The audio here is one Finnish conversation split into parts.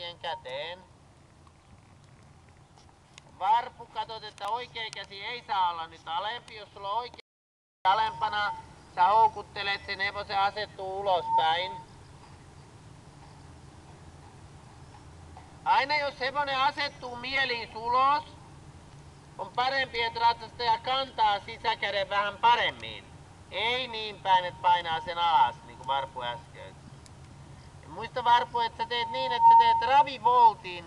siihen käteen. Varpu, katsot, että oikea käsi ei saa olla nyt alempi. Jos sulla on oikea käsi alempana, sä houkuttelet sen hevosen asettuu ulospäin. Aina jos hevonen asettuu mieliin ulos, on parempi, että ratsastaja kantaa sisäkäden vähän paremmin. Ei niin päin, että painaa sen alas, niin kuin Varpu äsken. Ja muista Varpu, että sä teet niin, että sä teet ravivoltin.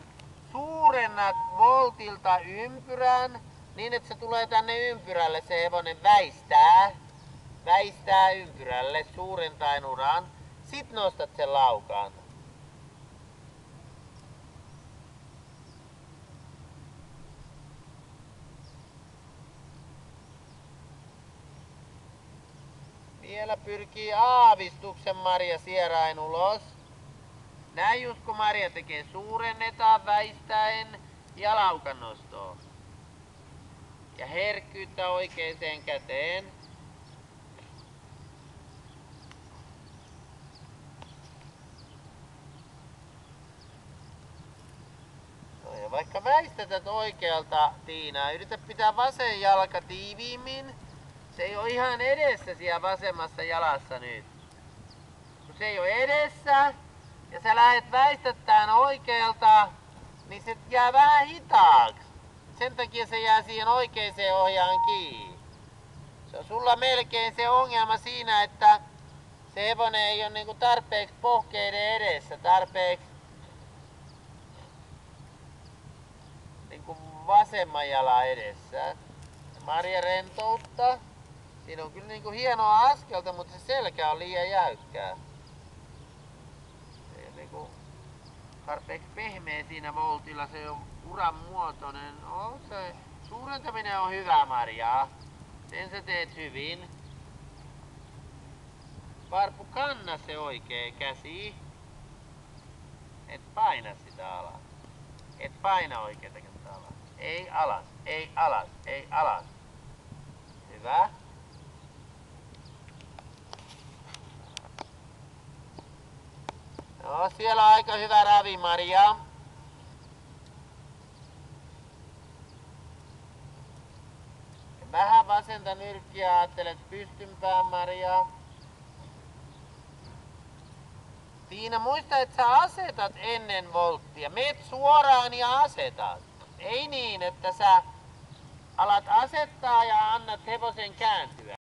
Suurennat voltilta ympyrän, niin että se tulee tänne ympyrälle, se hevonen väistää ympyrälle suurentaen uran. Sit nostat sen laukaan. Vielä pyrkii aavistuksen Maria sierain ulos. Näin just kun Maria tekee, suurennetaan väistäen ja laukan nostoa. Ja herkkyyttä oikeeseen käteen. No ja vaikka väistätät oikealta, Tiina, yritä pitää vasen jalka tiiviimmin. Se ei ole ihan edessä siellä vasemmassa jalassa nyt. Kun se ei ole edessä ja sä lähdet väistättämään oikealta, niin se jää vähän hitaaksi. Sen takia se jää siihen oikeeseen ohjaan kiinni. Se on sulla melkein se ongelma siinä, että se hevonen ei ole niinku tarpeeksi pohkeiden edessä, tarpeeksi niinku vasemman jalan edessä. Maria rentoutta. Siinä on kyllä niinku hienoa askelta, mutta se selkä on liian jäykkää. Se on niinku tarpeeksi pehmeä siinä voltilla, se on uran muotoinen. No, se suurentaminen on hyvä, Maria. Sen sä teet hyvin. Varpu, kanna se oikea käsi. Et paina sitä alas. Et paina oikeeta kättä alas. Ei alas, ei alas, ei alas. Hyvä. No, siellä on aika hyvä ravi, Maria. Vähän vasenta nyrkkiä ajattelet pystympään, Maria. Tiina, muista, että sä asetat ennen volttia. Meet suoraan ja asetat. Ei niin, että sä alat asettaa ja annat hevosen kääntyä.